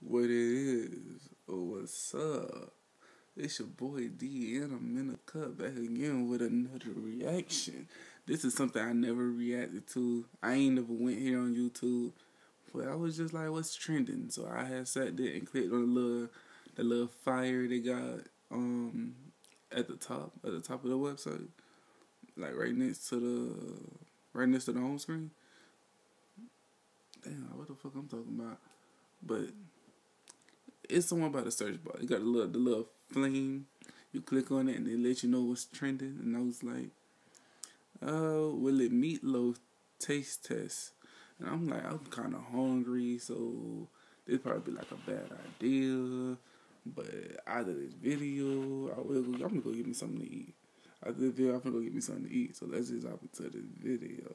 What it is, or what's up? It's your boy D, and I'm in the cut back again with another reaction. This is something I never reacted to. I ain't never went here on YouTube, but I was just like, what's trending? So I had sat there and clicked on the little fire they got at the top of the website, like right next to the home screen. Damn, what the fuck I'm talking about? But it's somewhere about the search bar. You got the little flame. You click on it and they let you know what's trending. And I was like, will it Meatloaf taste test? And I'm like, I'm kind of hungry, so this probably be like a bad idea. But out of this video, I'm gonna go get me something to eat. After this video, I'm gonna go get me something to eat. So let's just hop into this video.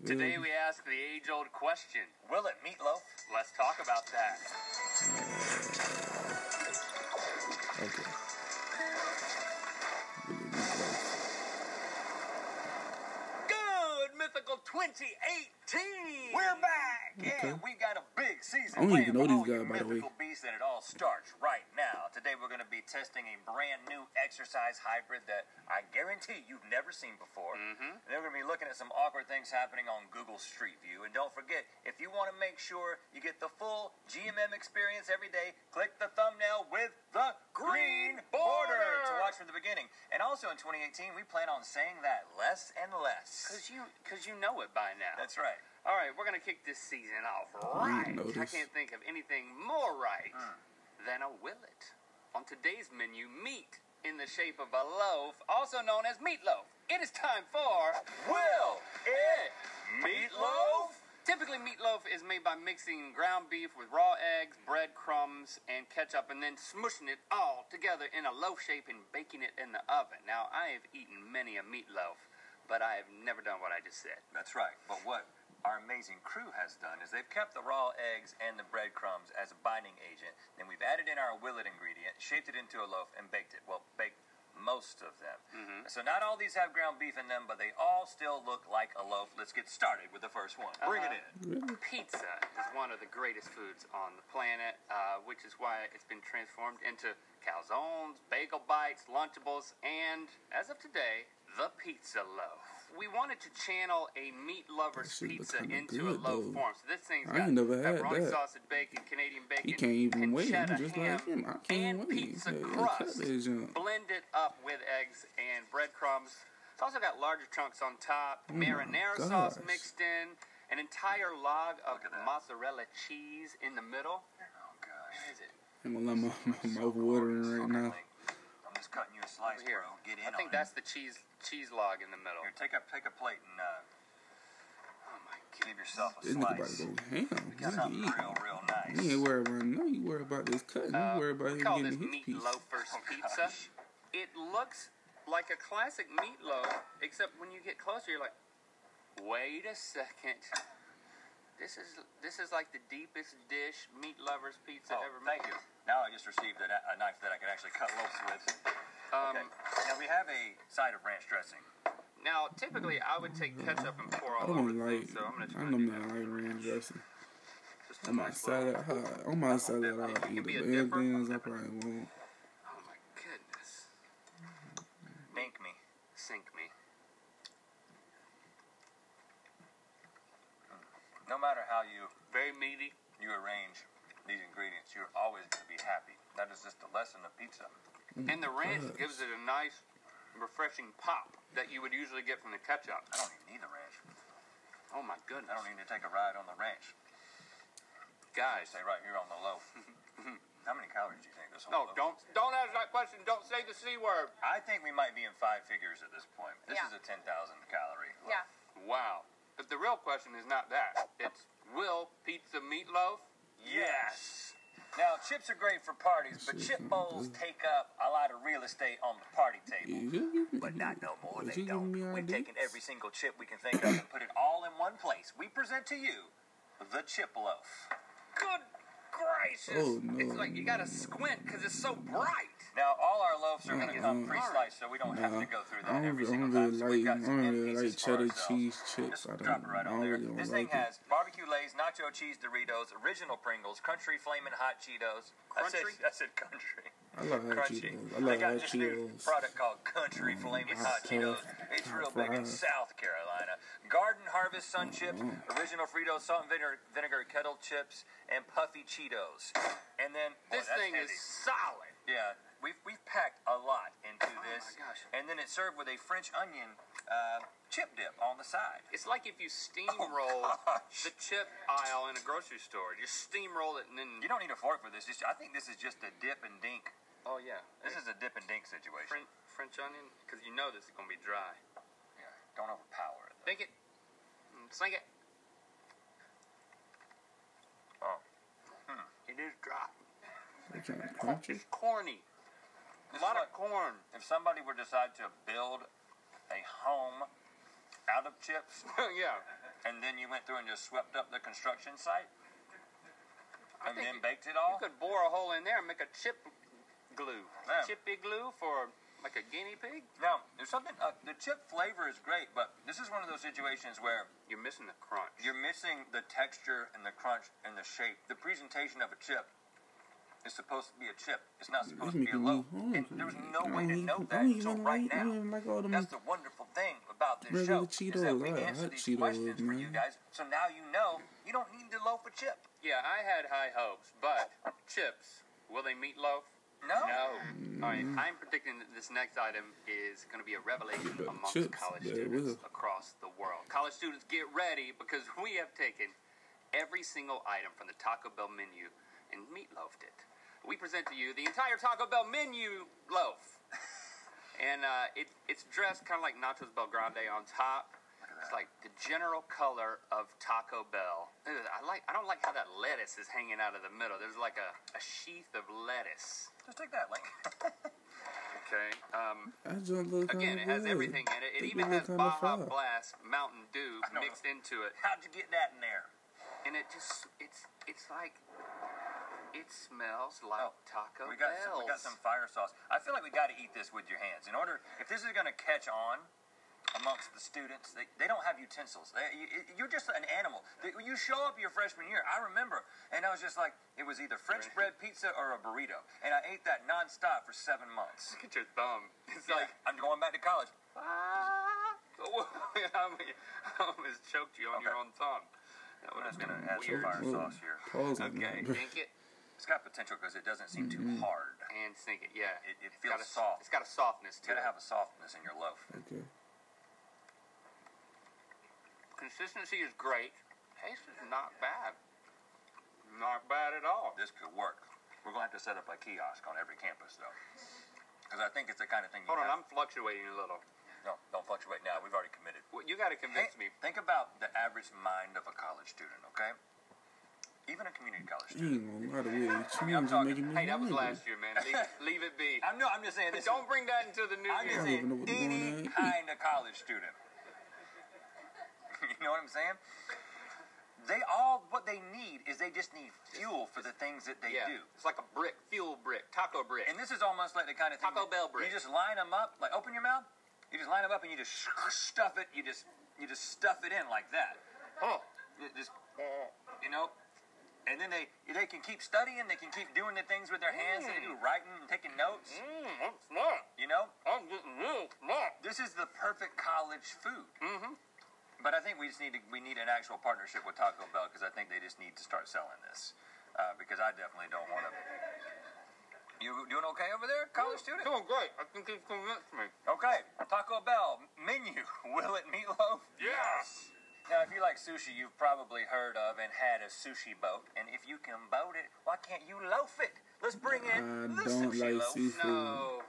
Today we ask the age-old question: will it Meatloaf? Let's talk about that. Okay. Good mythical 2018. We're back. Okay. Yeah, we got a big season. I don't even know these guys, by the way. Mythical beast, and it all starts right now. Today we're going to be testing a brand new exercise hybrid that I guarantee you've never seen before. And then we're going to be looking at some awkward things happening on Google Street View. And don't forget, if you want to make sure you get the full GMM experience every day, click the thumbnail with the green border to watch from the beginning. And also in 2018, we plan on saying that less and less. Because you know it by now. That's right. All right, we're going to kick this season off right. I can't think of anything more right than a willet. On today's menu, meat in the shape of a loaf, also known as meatloaf. It is time for Will It Meatloaf? Typically, meatloaf is made by mixing ground beef with raw eggs, breadcrumbs, and ketchup, and then smushing it all together in a loaf shape and baking it in the oven. Now, I have eaten many a meatloaf, but I have never done what I just said. That's right. But what our amazing crew has done is they've kept the raw eggs and the breadcrumbs as a binding agent. Then we've added in our willet ingredient, shaped it into a loaf, and baked it. Well, baked most of them. So not all these have ground beef in them, but they all still look like a loaf. Let's get started with the first one. Bring it in. Pizza is one of the greatest foods on the planet, which is why it's been transformed into calzones, bagel bites, Lunchables, and, as of today, the pizza loaf. We wanted to channel a meat lover's pizza into a loaf form. So this thing's got pepperoni sausage, bacon, Canadian bacon, he can't even wait. cheddar Just ham, like him. I can't and wait. pizza crust blended up with eggs and breadcrumbs. It's also got larger chunks on top, marinara sauce mixed in, an entire log of mozzarella cheese in the middle. Oh, gosh. What is it? I'm gonna let my mouth watering right now. I'm just cutting you a slice, Here. bro. Get in I think that's the cheese log in the middle. Here, take a plate and Oh my give yourself a This nigga about slice. to go ham. Get something real nice. He ain't worried about nothing. He worried about this cutting. He worried about him call getting this his piece. meatloafer's pizza. It looks like a classic meatloaf, except when you get closer, you're like, wait a second. This is like the deepest dish meat lover's pizza ever made. Thank you. Now I just received a knife that I can actually cut loaves with. Okay. Now we have a side of ranch dressing. Now, typically, I would take ketchup and pour all I over don't the like. thing, so I'm going to try I to don't do that. like ranch dressing. Just a On my nice little- salad, I'll eat it. But everything else I probably won't. Oh my goodness. Make me. Sink me. No matter how you Very meaty. arrange these ingredients, you're always going to be happy. That is just the lesson of pizza. And the ranch gives it a nice, refreshing pop that you would usually get from the ketchup. I don't even need the ranch. Oh my goodness. I don't need to take a ride on the ranch. Guys. Stay right here on the loaf. How many calories do you think this No, whole loaf? don't ask that question. Don't say the C word. I think we might be in 5 figures at this point. This Yeah. is a 10,000 calorie loaf. Yeah. Wow. But the real question is not that. It's, will pizza meatloaf? Yes. Now, chips are great for parties, but chip bowls take up a lot of real estate on the party table. But not no more, they don't. We've taken every single chip we can think of and put it all in one place. We present to you the chip loaf. Good gracious. Oh, no, it's like you gotta squint because it's so bright. Now, all our loaves are going to come pre-sliced, so we don't have to go through that every single time. So we've got some pieces for cheddar ourselves. cheese chips. Just drop it right on there. This thing has barbecue Lay's, nacho cheese Doritos, original Pringles, country flamin' hot Cheetos. I said country. I love hot Cheetos. I love hot Cheetos. Product called Country Flamin' Hot Cheetos. It's real big in South Carolina. Garden Harvest Sun Chips, original Fritos, salt and vinegar kettle chips, and puffy Cheetos. And then this thing is solid. Yeah, we've packed a lot into this. Oh my gosh. And then it's served with a French onion chip dip on the side. It's like if you steamroll the chip aisle in a grocery store. Just steamroll it and then... You don't need a fork for this. I think this is just a dip and dink. Oh, yeah. This is a dip and dink situation. French onion? Because you know this is going to be dry. Yeah, don't overpower it, though. Dink it. Sink it. Oh. It is dry. Crunchy. It's corny. A lot of corn. If somebody would decide to build a home out of chips, Yeah. and then you went through and just swept up the construction site, and then baked it You all, could bore a hole in there and make a chip glue. Yeah. Chippy glue for like a guinea pig? now, there's something, the chip flavor is great, but this is one of those situations where You're missing the crunch. you're missing the texture and the crunch and the shape. The presentation of a chip is supposed to be a chip. It's not supposed to be a loaf. And there was no way to know that until right now. That's the wonderful thing about this show, is that we answer these questions for you guys. So now you know you don't need to loaf a chip. Yeah, I had high hopes, but chips, will they meatloaf? No. All right, I'm predicting that this next item is going to be a revelation amongst chips, college yeah, students across the world. College students, get ready, because we have taken every single item from the Taco Bell menu and meatloafed it. We present to you the entire Taco Bell menu loaf. And it's dressed kind of like Nachos Bel Grande on top. It's like the general color of Taco Bell. I don't like how that lettuce is hanging out of the middle. There's like a sheath of lettuce. Just take that, Link. Okay. Again, it has everything in it. It even has Baja Blast Mountain Dew mixed into it. How'd you get that in there? And it's like, it smells like Taco We got Bell. some fire sauce. I feel like we got to eat this with your hands. If this is going to catch on amongst the students, they don't have utensils. You're just an animal. You show up your freshman year, I remember, and I was just like, it was either French bread pizza or a burrito. And I ate that nonstop for 7 months. Look at your thumb. It's like, I'm going back to college. I almost choked you on your own thumb. I'm just going to add some fire sauce here. Okay, dink it. It's got potential because it doesn't seem too hard. And sink it, yeah. It feels soft. It's got a softness to it. It's got to have a softness in your loaf. Okay. Consistency is great. Taste is not bad. Not bad at all. This could work. We're going to have to set up a kiosk on every campus, though. Because I think it's the kind of thing Hold on, I'm fluctuating a little. No, don't fluctuate now. We've already committed. Well, you got to convince me. Think about the average mind of a college student, okay? Even a community college student. Hey, that was last year, man. Leave it be. I'm just saying this. Don't bring that into the new year. I'm just saying any kind of college student. You know what I'm saying? What they need is they just need fuel for the things that they do. It's like a brick, fuel brick, taco brick. And this is almost like the kind of thing Taco Bell brick. You just line them up, like open your mouth. You just line them up and you just stuff it. You just stuff it in like that. Oh, you know. And then they can keep studying. They can keep doing the things with their hands. They do writing and taking notes. I'm smart. You know. I'm getting real smart. This is the perfect college food. Mm-hmm. But I think we need an actual partnership with Taco Bell because I think they just need to start selling this. Because I definitely don't want to. You doing okay over there, college student? Doing great. I think you've convinced me. Okay, Taco Bell menu. Will it meatloaf? Yes. Now, if you like sushi, you've probably heard of and had a sushi boat. And if you can boat it, why can't you loaf it? Let's bring in the sushi loaf. Seafood. No.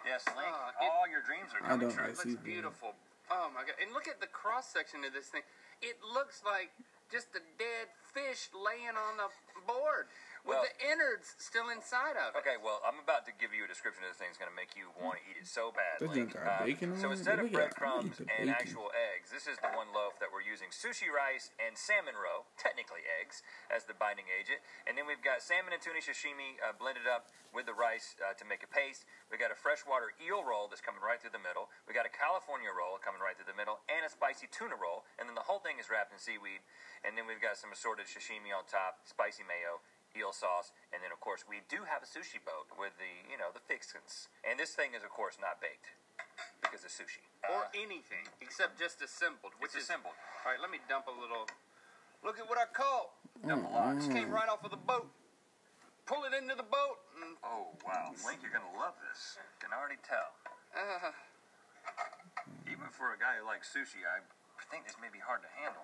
Yes, Link. All your dreams are coming true. It looks beautiful. Oh my god! And look at the cross section of this thing. It looks like just a dead fish laying on the board. with the innards still inside of it. Okay, well, I'm about to give you a description of this thing. It's going to make you want to eat it so badly. Bacon So on instead it? of breadcrumbs and actual eggs, this is the one loaf that we're using sushi rice and salmon roe, technically eggs, as the binding agent. And then we've got salmon and tuna sashimi blended up with the rice to make a paste. We've got a freshwater eel roll that's coming right through the middle. We've got a California roll coming right through the middle, and a spicy tuna roll. And then the whole thing is wrapped in seaweed. And then we've got some assorted sashimi on top, spicy mayo, eel sauce, and then of course we do have a sushi boat with the, the fixins. And this thing is of course not baked because it's sushi. Or anything except just assembled, which is assembled. All right, let me dump a little. Look at what I caught. Just came right off of the boat. Pull it into the boat. And oh wow, Link, you're gonna love this. Can already tell. Even for a guy who likes sushi, I think this may be hard to handle.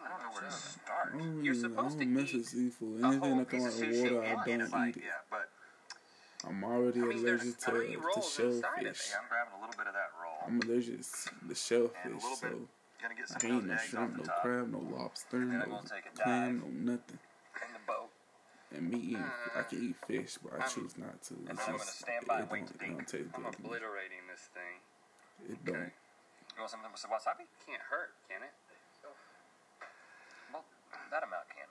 I don't know where to start. You're supposed to mess with seafood. Anything that comes out of water, I don't eat it. Yeah, but I'm already allergic to shellfish. I'm grabbing a little bit of that roll. I'm allergic to shellfish, so gonna get some I ain't no shrimp, no crab, no lobster, no clam, no nothing. In the boat. And me eating, I can eat fish, but I choose not to. And then I'm gonna stand by and wait to dink. I'm obliterating this thing. It don't. You want something with some wasabi? Can't hurt, can it? Well, that amount can.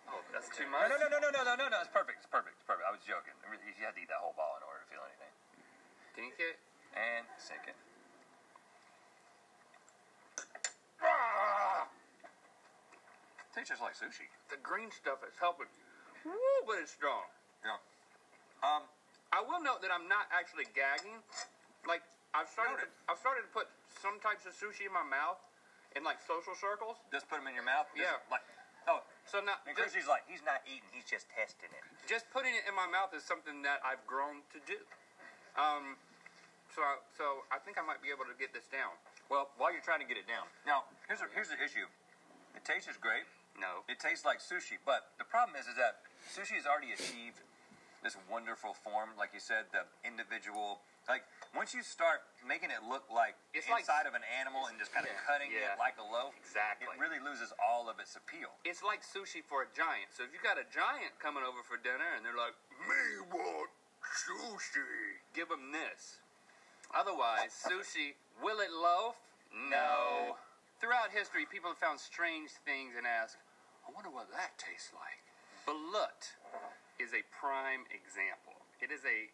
Oh, that's too much? No, it's perfect. It's perfect. I was joking. You had to eat that whole ball in order to feel anything. Dink it. And sink it. Tastes just like sushi. The green stuff is helping. Woo, but it's strong. Yeah. I will note that I'm not actually gagging. Like, I've started to put some types of sushi in my mouth in like social circles. Just put them in your mouth? Yeah. So now, and Chrissy's like, he's not eating, he's just testing it. Just putting it in my mouth is something that I've grown to do. So I think I might be able to get this down. Well, while you're trying to get it down, now here's the issue. It tastes great. No. It tastes like sushi, but the problem is that sushi has already achieved this wonderful form, like you said, the individual. Like once you start making it look like it's inside of an animal and just kind of cutting it like a loaf, exactly, it really loses all of its appeal. It's like sushi for a giant. So if you got a giant coming over for dinner and they're like, "Me want sushi," give them this. Otherwise, sushi, will it loaf? No. Throughout history, people have found strange things and asked, "I wonder what that tastes like." Balut is a prime example. It is a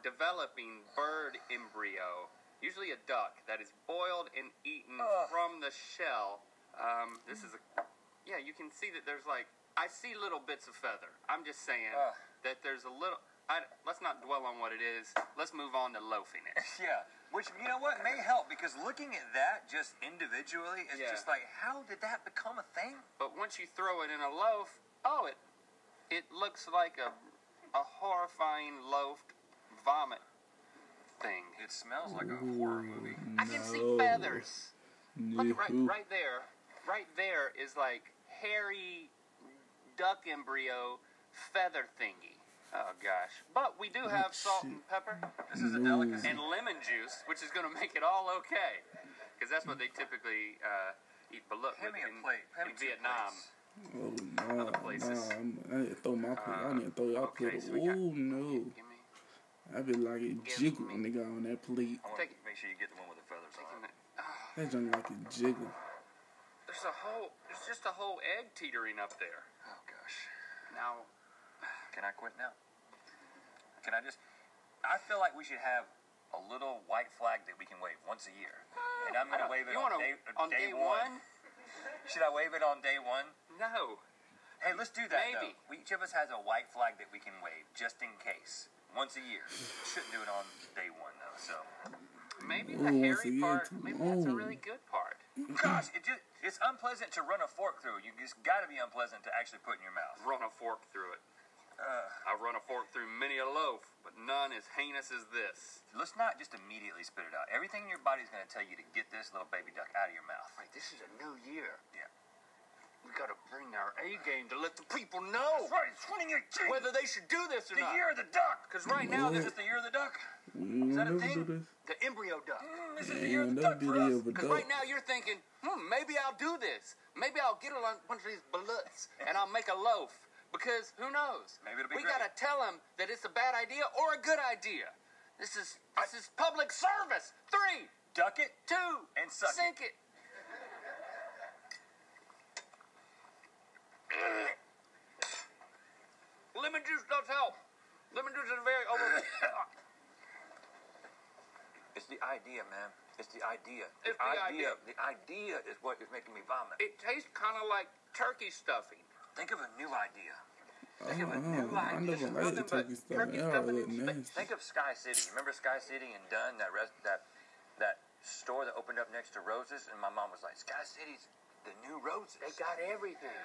developing bird embryo, usually a duck, that is boiled and eaten from the shell. This is you can see that there's I see little bits of feather. I'm just saying that there's a little, let's not dwell on what it is. Let's move on to loafing it. Yeah, which, you know what, may help, because looking at that just individually is just like, how did that become a thing? But once you throw it in a loaf, it looks like a horrifying loafed vomit thing. It smells like a horror movie. I can see feathers. Look, right there. Right there is like hairy duck embryo feather thingy. Oh gosh. But we do have salt and pepper. This is a delicacy. And lemon juice, which is going to make it all okay. Because that's what they typically eat balut with in Vietnam. Oh, no, I need to throw my plate. I need to throw y'all plate. Oh, no. I be like it jiggle when they got on that plate. I want to make sure you get the one with the feathers on it. That junk like it jiggle. There's just a whole egg teetering up there. Oh, gosh. Now, can I quit now? I feel like we should have a little white flag that we can wave once a year. And I'm going to wave it on day one. Should I wave it on day one? No. Hey, let's do that, Maybe. though. Each of us has a white flag that we can wave, just in case. Once a year. Shouldn't do it on day one, though, so. Maybe the hairy part, maybe that's a really good part. Gosh, it's unpleasant to run a fork through. It's got to be unpleasant to actually put in your mouth. Run a fork through it. I run a fork through many a loaf, but none as heinous as this. Let's not just immediately spit it out. Everything in your body is going to tell you to get this little baby duck out of your mouth. Wait, this is a new year. Yeah. We got to bring our A game to let the people know. That's right, it's 2018. Whether they should do this or not. The year of the duck. Because right now, this is the year of the duck. Is that a thing? The embryo duck. This is the year of the duck for us. Because right now you're thinking, maybe I'll do this. Maybe I'll get a bunch of these baluts and I'll make a loaf. Because who knows? Maybe it'll be we great. gotta tell them that it's a bad idea or a good idea. This is public service. 3, Duck it 2, and suck sink it. Lemon juice does help. Lemon juice is very over. It's the idea, man. It's the idea. It's the idea. The idea is what is making me vomit. It tastes kind of like turkey stuffing. Think of a new idea. I never liked the turkey stuff. It already look nasty. Think of Sky City. Remember Sky City in Dunn, that store that opened up next to Roses? And my mom was like, Sky City's the new Roses. They got everything.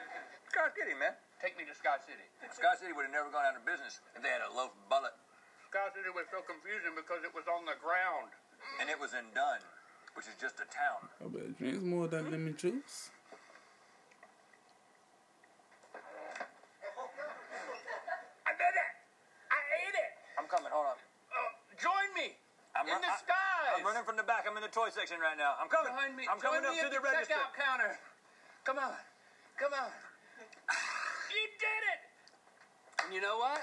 Sky City, man. Take me to Sky City. Sky City would have never gone out of business if they had a loaf bullet. Sky City was so confusing because it was on the ground. And it was in Dunn, which is just a town. I better drink some more of that lemon juice. I did it! I ate it! I'm coming, hold on. Join me! In the skies! I'm running from the back. I'm in the toy section right now. I'm coming. Join me. I'm coming Join up me to at the register. checkout counter. Come on. Come on. You did it! And you know what?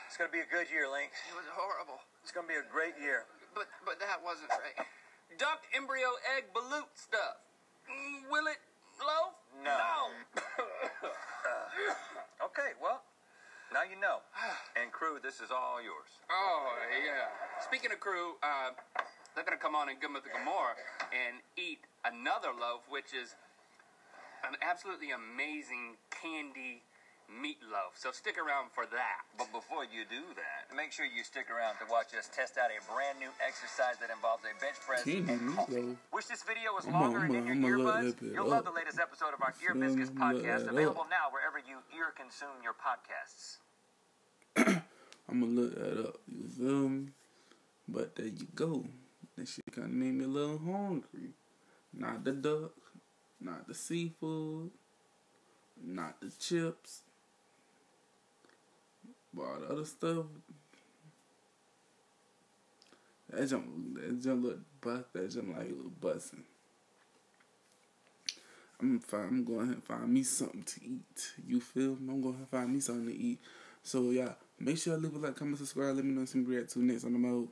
It's going to be a good year, Link. It was horrible. It's going to be a great year. But that wasn't right. Duck, embryo, egg, balut stuff. Will it loaf? No. Okay, well, now you know. And crew, this is all yours. Oh, yeah. Speaking of crew, they're going to come on in Good Mythical More and eat another loaf, which is an absolutely amazing candy meatloaf. So stick around for that. But before you do that, make sure you stick around to watch us test out a brand new exercise that involves a bench press and coffee. Wish this video was longer and in your earbuds? You'll love the latest episode of our Ear Biscuits podcast, available now wherever you ear consume your podcasts. I'm gonna look that up. You feel me? But there you go. That shit kind of made me a little hungry. Not the duck, not the seafood, not the chips, but all the other stuff. That jump look bust. That jump like a little busting. I'm going to find me something to eat. You feel me? I'm going to find me something to eat. So, yeah, make sure you leave a like, comment, subscribe. Let me know some react to next on the mode.